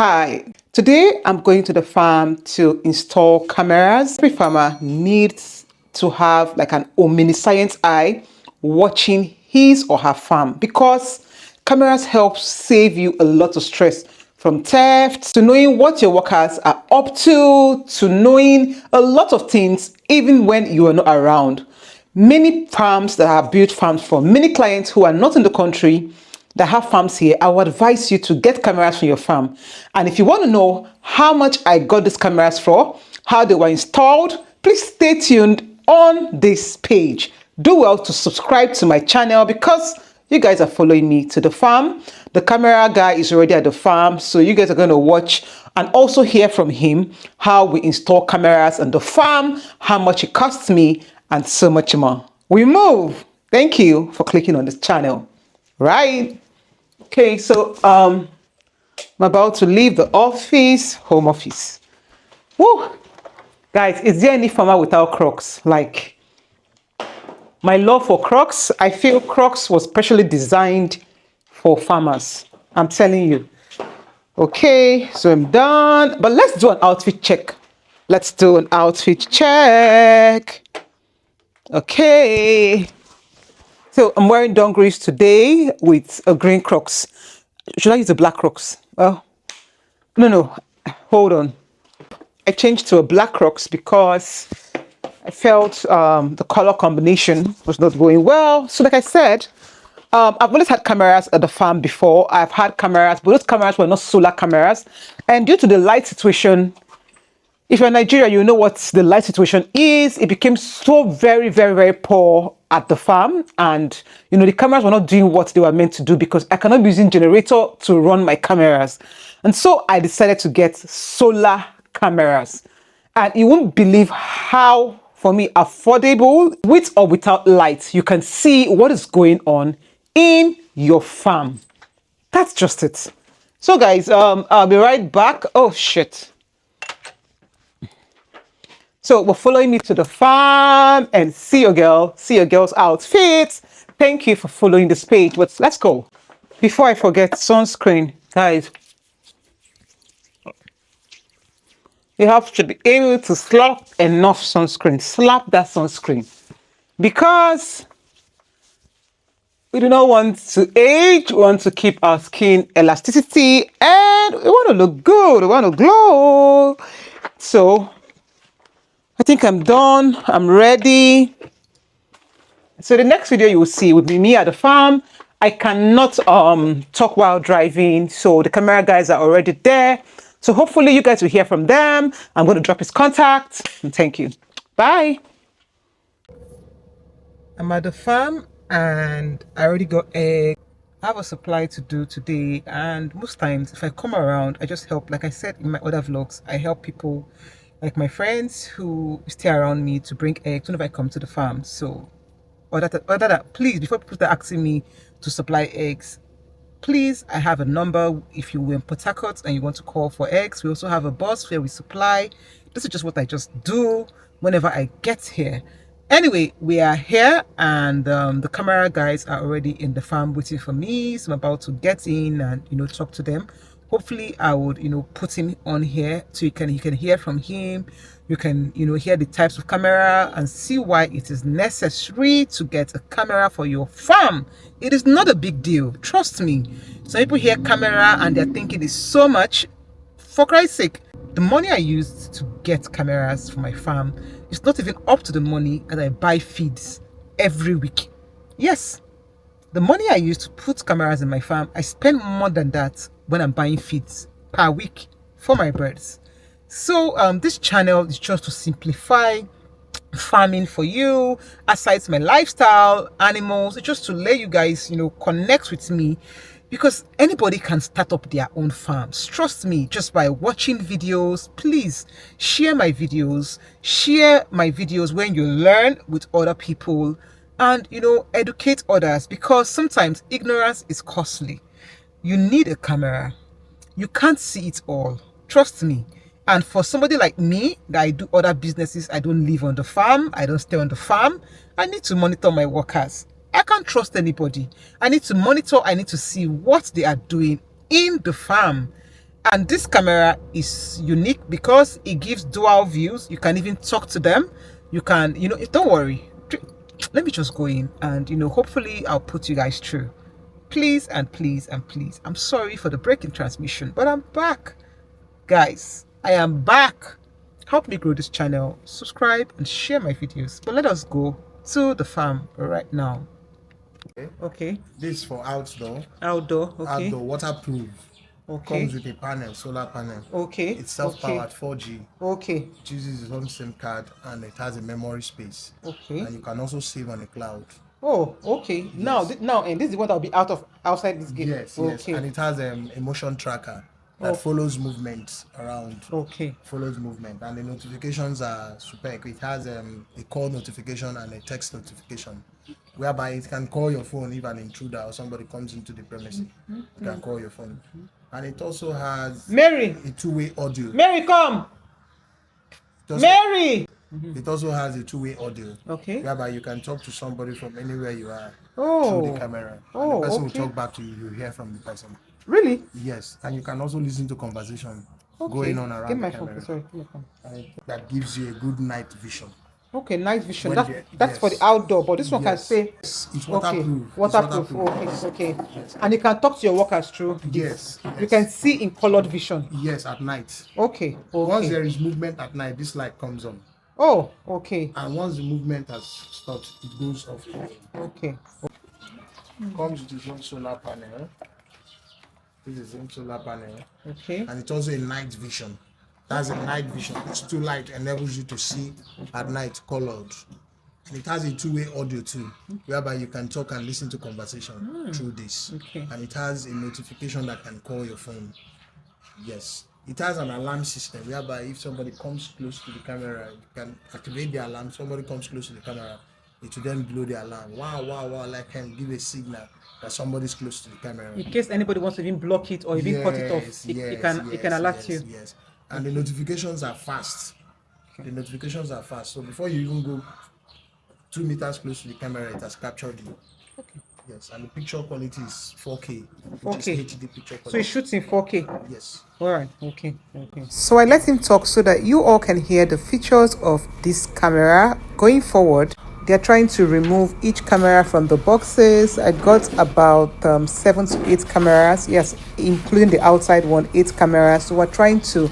Hi, today I'm going to the farm to install cameras. Every farmer needs to have like an omniscient eye watching his or her farm because cameras help save you a lot of stress, from theft to knowing what your workers are up to knowing a lot of things even when you are not around. Many farms that have built farms for many clients who are not in the country that have farms here, I would advise you to get cameras for your farm. And if you want to know how much I got these cameras for, how they were installed, please stay tuned on this page. Do well to subscribe to my channel because you guys are following me to the farm. The camera guy is already at the farm, so you guys are going to watch and also hear from him how we install cameras on the farm, how much it costs me, and so much more. We move. Thank you for clicking on this channel. Right. Okay, so I'm about to leave the office, home office. Woo! Guys, is there any farmer without Crocs? Like, my love for Crocs, I feel Crocs was specially designed for farmers. I'm telling you. Okay, so I'm done. But let's do an outfit check. Let's do an outfit check. Okay. So I'm wearing dungarees today with a green Crocs. Should I use the black Crocs? Oh, no. Hold on. I changed to a black Crocs because I felt the color combination was not going well. So like I said, I've always had cameras at the farm before. I've had cameras, but those cameras were not solar cameras. And due to the light situation, if you're in Nigeria, you know what the light situation is. It became so very poor at the farm. And, the cameras were not doing what they were meant to do because I cannot be using generator to run my cameras. And so I decided to get solar cameras. And you won't believe how, for me, affordable, with or without light, you can see what is going on in your farm. That's just it. So guys, I'll be right back. Oh, shit. So we're following me to the farm and see your girl's outfit. Thank you for following this page. But let's go. Before I forget, sunscreen, guys. You have to be able to slap enough sunscreen. Slap that sunscreen. Because we do not want to age. We want to keep our skin elasticity. And we want to look good. We want to glow. So I think I'm done. I'm ready. So the next video you will see would be me at the farm. I cannot talk while driving, so the camera guys are already there. So hopefully you guys will hear from them. I'm going to drop his contact. And thank you. Bye. I'm at the farm and I already got eggs. I have a supply to do today, and most times if I come around, I just help. Like I said in my other vlogs, I help people like my friends who stay around me to bring eggs whenever I come to the farm. So or that please, before people start asking me to supply eggs, please, I have a number. If you were in Port Harcourt and you want to call for eggs, we also have a bus where we supply. This is just what I just do whenever I get here. Anyway, we are here and the camera guys are already in the farm waiting for me. So I'm about to get in and talk to them. Hopefully I would put him on here so you can hear from him. You can hear the types of camera and see why it is necessary to get a camera for your farm. It is not a big deal, trust me. Some people hear camera and they're thinking it's so much. For Christ's sake, the money I used to get cameras for my farm is not even up to the money that I buy feeds every week. Yes, the money I use to put cameras in my farm, I spend more than that when I'm buying feeds per week for my birds. So this channel is just to simplify farming for you. Aside my lifestyle, animals, it's just to let you guys connect with me, because anybody can start up their own farms. Trust me, just by watching videos. Please share my videos. Share my videos when you learn with other people and educate others, because sometimes ignorance is costly. You need a camera. You can't see it all. Trust me. And for somebody like me, that I do other businesses, I don't live on the farm, I don't stay on the farm, I need to monitor my workers. I can't trust anybody. I need to monitor, I need to see what they are doing in the farm. And this camera is unique because it gives dual views. You can even talk to them. You can, don't worry. Let me just go in and, hopefully I'll put you guys through. Please and please and please. I'm sorry for the break in transmission, but I'm back. Guys, I am back. Help me grow this channel. Subscribe and share my videos. But let us go to the farm right now. Okay. This is for outdoor. Outdoor, okay. Outdoor, waterproof. Okay. Comes with a panel, solar panel. Okay. It's self-powered 4G. Okay. It uses its own SIM card and it has a memory space. Okay. And you can also save on the cloud. Oh, okay. Yes. Now, and this is what I'll be outside this gate. Yes, okay. Yes. And it has a motion tracker that follows movement around. Okay. Follows movement, and the notifications are super. It has a call notification and a text notification, whereby it can call your phone if an intruder or somebody comes into the premises. You can call your phone, and it also has Mary a two-way audio. Mary, come. Mary. It also has a two-way audio. Okay. Whereby you can talk to somebody from anywhere you are through the camera. And the person will talk back to you. You hear from the person. Really? Yes, and you can also listen to conversation going on around the camera. Phone. Sorry, that gives you a good night vision. Okay, night vision. That's for the outdoor, but this one can say it's waterproof. Okay. Waterproof. Okay. Yes. And you can talk to your workers through this. Yes. You can see in colored vision. Yes, at night. Okay. Once there is movement at night, this light comes on. Oh, okay. And once the movement has stopped, it goes off. Okay. Comes with its own solar panel. This is in solar panel. Okay. And it's also a night vision. That's a night vision. It's too light, enables you to see at night colored. And it has a two-way audio too, whereby you can talk and listen to conversation through this. Okay. And it has a notification that can call your phone. Yes. It has an alarm system whereby if somebody comes close to the camera, you can activate the alarm. Somebody comes close to the camera, it will then blow the alarm. Wow, like can give a signal that somebody's close to the camera. In case anybody wants to even block it or even cut it off, it can alert you. Yes. And the notifications are fast. The notifications are fast. So before you even go 2 meters close to the camera, it has captured you. Okay. Yes, and the picture quality is 4K. Which is HD picture quality. So it shoots in 4K? Yes. Alright, okay. So I let him talk so that you all can hear the features of this camera. Going forward, they're trying to remove each camera from the boxes. I got about 7 to 8 cameras. Yes, including the outside one, 8 cameras. So we're trying to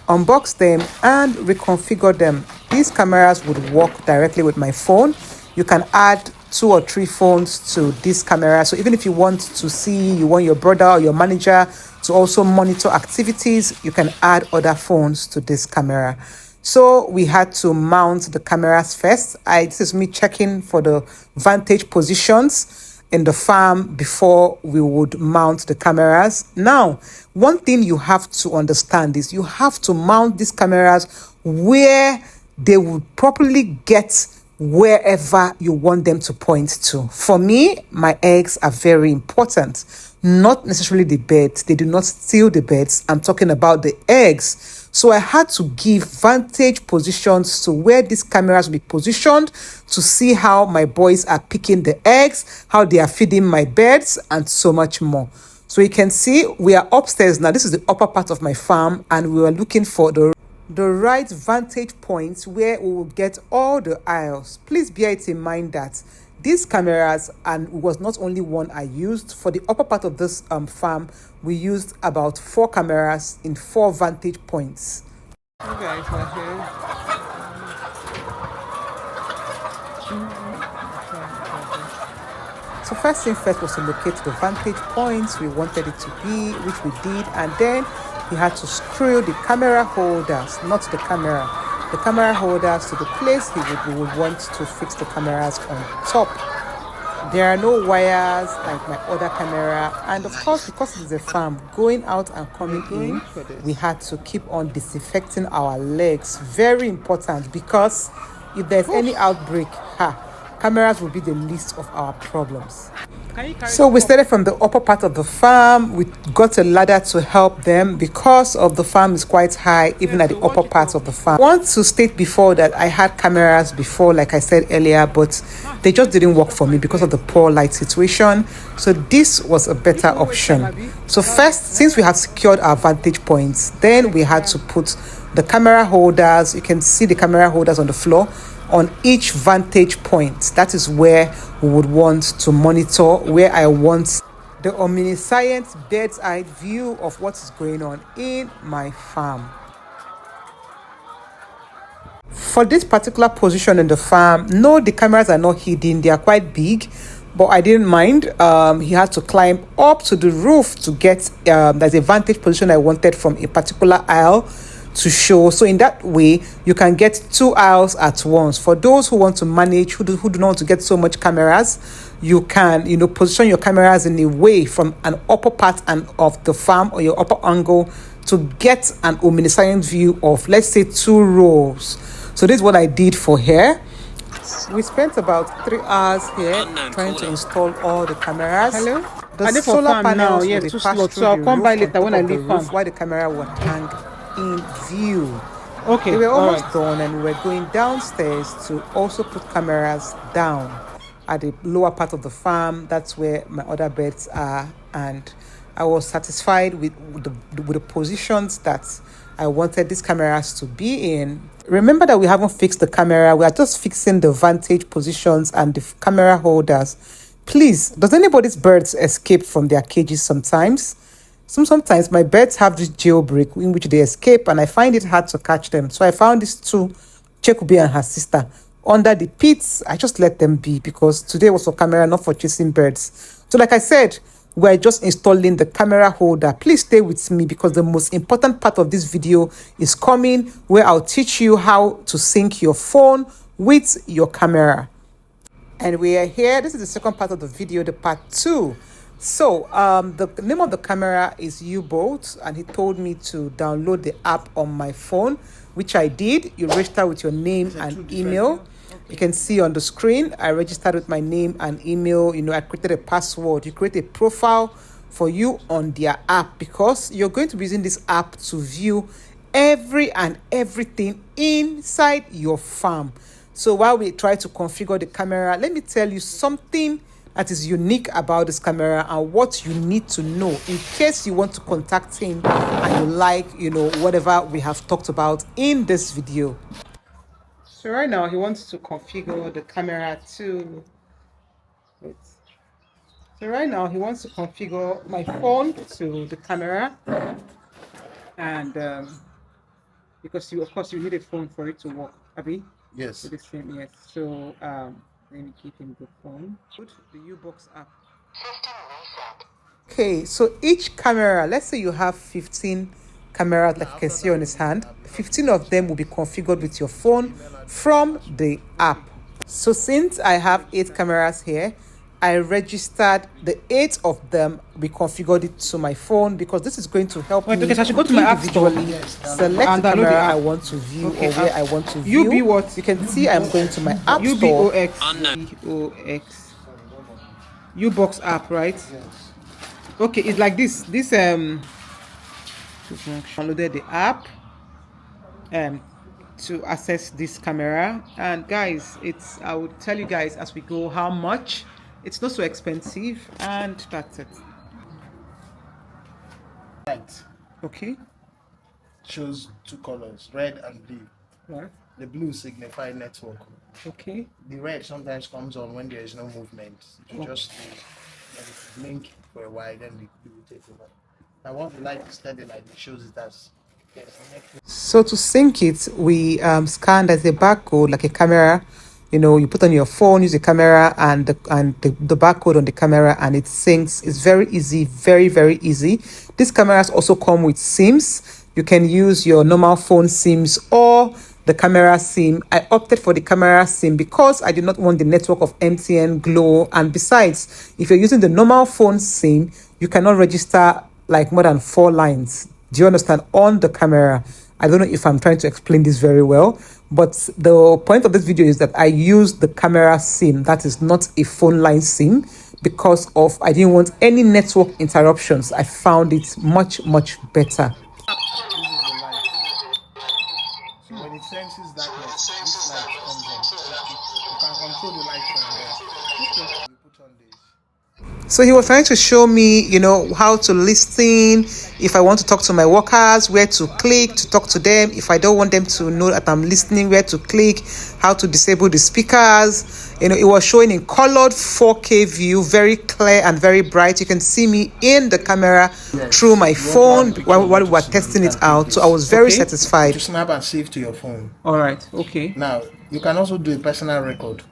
unbox them and reconfigure them. These cameras would work directly with my phone. You can add 2 or 3 phones to this camera. So even if you want to see, you want your brother or your manager to also monitor activities, you can add other phones to this camera. So we had to mount the cameras first. This is me checking for the vantage positions in the farm before we would mount the cameras. Now, one thing you have to understand is you have to mount these cameras where they would properly get wherever you want them to point to. For me, my eggs are very important, not necessarily the beds. They do not steal the beds. I'm talking about the eggs. So I had to give vantage positions to where these cameras will be positioned to see how my boys are picking the eggs, how they are feeding my birds, and so much more. So you can see we are upstairs now. This is the upper part of my farm, and we were looking for the right vantage points where we will get all the aisles. Please bear it in mind that these cameras, and it was not only one I used for the upper part of this farm, we used about 4 cameras in 4 vantage points. You guys are here. So first thing first was to locate the vantage points we wanted it to be, which we did, and then we had to screw the camera holders, not the camera holders to the place we would want to fix the cameras on top. There are no wires like my other camera, and of course, because it is a farm, going out and coming in, we had to keep on disinfecting our legs. Very important, because if there's any outbreak, cameras will be the least of our problems. So we started from the upper part of the farm. We got a ladder to help them because of the farm is quite high, even at the upper parts of the farm. I want to state before that I had cameras before, like I said earlier, but they just didn't work for me because of the poor light situation. So this was a better option. So first, since we have secured our vantage points, then we had to put the camera holders. You can see the camera holders on the floor on each vantage point. That is where we would want to monitor, where I want the omniscient bird's eye view of what is going on in my farm. For this particular position in the farm, no, the cameras are not hidden. They are quite big, but I didn't mind. He had to climb up to the roof to get there's a vantage position I wanted from a particular aisle to show. So in that way, you can get 2 aisles at once. For those who want to manage, who do not want to get so much cameras, you can, position your cameras in a way from an upper part and of the farm or your upper angle to get an omniscient view of, let's say, 2 rows. So this is what I did for here. We spent about 3 hours here trying to install all the cameras. Hello? The solar panels will be passed through I'll the come roof by on later top when I of the leave roof farm. while the camera would hang in view. Okay. They were almost alright. done, and we were going downstairs to also put cameras down at the lower part of the farm. That's where my other beds are, and I was satisfied with the positions that I wanted these cameras to be in. Remember that we haven't fixed the camera. We are just fixing the vantage positions and the camera holders. Please, does anybody's birds escape from their cages sometimes? Sometimes my birds have this jailbreak in which they escape, and I find it hard to catch them. So I found these 2, Chekubi and her sister, under the pits. I just let them be because today was for camera, not for chasing birds. So like I said, we're just installing the camera holder. Please stay with me because the most important part of this video is coming, where I'll teach you how to sync your phone with your camera. And we are here. This is the second part of the video, the part 2. So the name of the camera is U-Boat, and he told me to download the app on my phone, which I did. You register with your name and email. You can see on the screen, I registered with my name and email. I created a password. You create a profile for you on their app because you're going to be using this app to view every and everything inside your farm. So while we try to configure the camera, let me tell you something that is unique about this camera and what you need to know in case you want to contact him and you like, whatever we have talked about in this video. So right now he wants to configure the camera to, so right now he wants to configure my phone to the camera, and because of course you need a phone for it to work, Abby. Yes. To the same, yes. So let me give him the phone. Put the U-Box app. Okay, so each camera, let's say you have 15 cameras like you can see on his hand, 15 of them will be configured with your phone from the app. So since I have 8 cameras here, I registered the 8 of them. We configured it to my phone because this is going to help me Okay, so I should go to my app store individually select and the download camera the app. I want to view Okay, or where I want to view. UB what? You can see I'm going to my app store. UBOX. U-Box app, right? Okay, it's like this. This downloaded the app to access this camera, and guys, I will tell you guys as we go how much. It's not so expensive, and that's it. Light Okay. shows 2 colors, red and blue. Right. The blue signify network. Okay. The red sometimes comes on when there is no movement. You just let it blink for a while, then the blue will take over. Now, once the light is steady, like it shows it as yes, So to sync it, we scanned as a barcode, like a camera. You put on your phone, use the camera and the barcode on the camera, and it syncs. It's very easy, very, very easy. These cameras also come with SIMs. You can use your normal phone SIMs or the camera SIM. I opted for the camera SIM because I did not want the network of MTN, Glo, and besides, if you're using the normal phone SIM, you cannot register like more than 4 lines Do you understand? On the camera. I don't know if I'm trying to explain this very well, but the point of this video is that I use the camera SIM. That is not a phone line SIM, because of I didn't want any network interruptions. I found it much better. This is the light. So when it senses darkness, this light comes on. You can control the light from here. You put on this. So he was trying to show me, how to listen, if I want to talk to my workers, where to click to talk to them, if I don't want them to know that I'm listening, where to click, how to disable the speakers. It was showing in colored 4K view, very clear and very bright. You can see me in the camera through my phone while we were testing it out. So I was very satisfied. To snap and save to your phone. All right. Okay. Now, you can also do a personal record.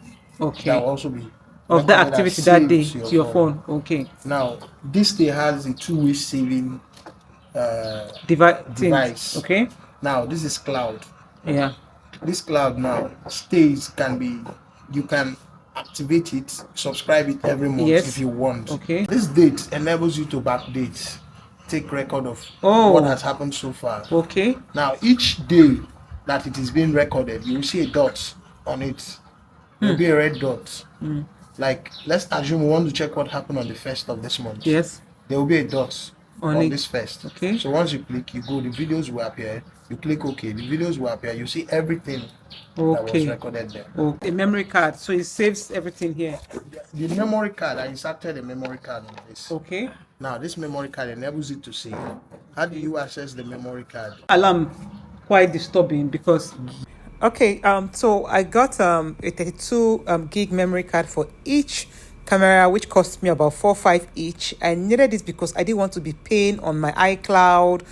Okay. That will also be Of that activity that day to to your phone. Okay. Now, this day has a two-way saving Device. Okay. Now, this is cloud. Yeah. This cloud now you can activate it, subscribe it every month if you want. Okay. This date enables you to backdate, take record of what has happened so far. Okay. Now, each day that it is being recorded, you will see a dot on it. There will be a red dot. Like, let's assume we want to check what happened on the 1st of this month. Yes. There will be a dot on this first. Okay. So once you click, you go, the videos will appear. You click OK, the videos will appear. You see everything that was recorded there. Okay. A memory card, so it saves everything here. The memory card, I inserted a memory card on this. Okay. Now, this memory card enables you to save. How do you access the memory card? Alarm, quite disturbing because. Okay, so I got a 32 gig memory card for each camera, which cost me about 4-5 each. I needed this because I didn't want to be paying on my iCloud.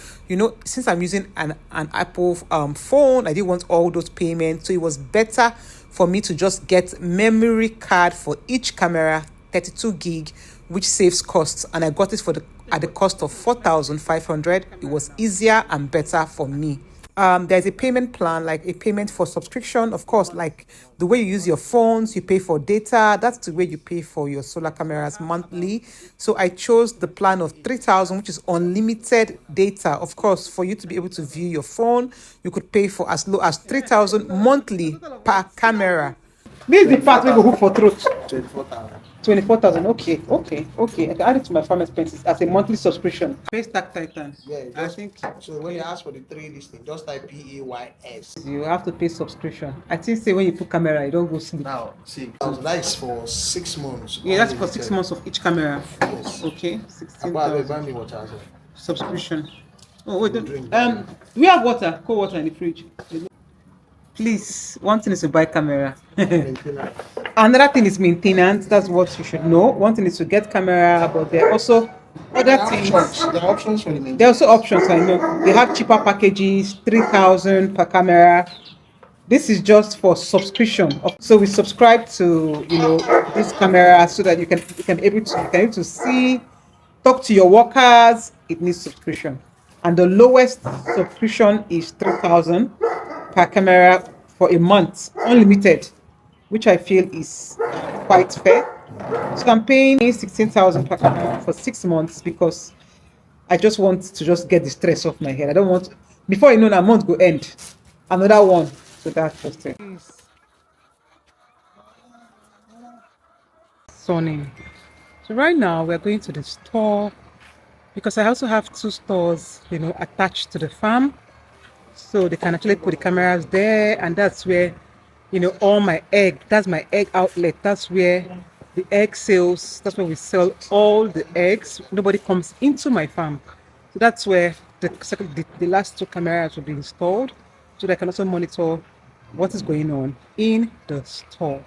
Since I'm using an Apple phone, I didn't want all those payments. So it was better for me to just get memory card for each camera, 32 gig, which saves costs. And I got it at the cost of 4,500. It was easier and better for me. There's a payment plan, like a payment for subscription. Of course, like the way you use your phones, you pay for data. That's the way you pay for your solar cameras monthly. So I chose the plan of 3,000, which is unlimited data. Of course, for you to be able to view your phone, you could pay for as low as 3,000 monthly per camera. This is the part we go hook for throat. 24,000. 24,000. Okay. I can add it to my farm expenses as a monthly subscription. Pay Stack Titan. Yeah, I think so when you ask for the three listing, just type PAYS. you have to pay subscription. I think say when you put camera, you don't go sleep. Now, see, that's for 6 months. Yeah, that's for 6 months of each camera. Yes. Okay, Buy 16,000 me water. subscription. Oh wait, we have water, cold water in the fridge. Please, one thing is to buy camera. Another thing is maintenance. That's what you should know. One thing is to get camera, but there are also other things. There are options for the maintenance. There are also options. I know they have cheaper packages, 3,000 per camera. This is just for subscription. So we subscribe to this camera so that you can be able to see, talk to your workers. It needs subscription, and the lowest subscription is 3,000 per camera for a month, unlimited, which I feel is quite fair. So I'm paying 16,000 per camera for 6 months because I just want to just get the stress off my head. I don't want, before you know, a month go end, another one. So that's just it. Sunning. So right now we're going to the store because I also have 2 stores, attached to the farm. So they can actually put the cameras there, and that's where, all my that's my egg outlet. That's where the egg sales, that's where we sell all the eggs. Nobody comes into my farm. So that's where the last 2 cameras will be installed, so they can also monitor what is going on in the store.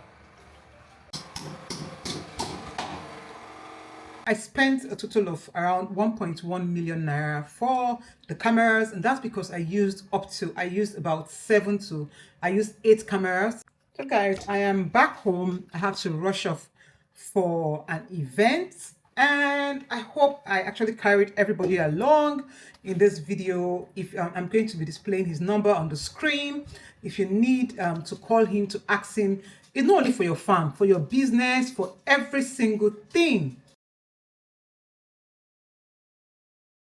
I spent a total of around 1.1 million naira for the cameras, and that's because I used about 8 cameras. So guys, I am back home. I have to rush off for an event, and I hope I actually carried everybody along in this video. If I'm going to be displaying his number on the screen, if you need to call him to ask him, it's not only for your farm, for your business, for every single thing.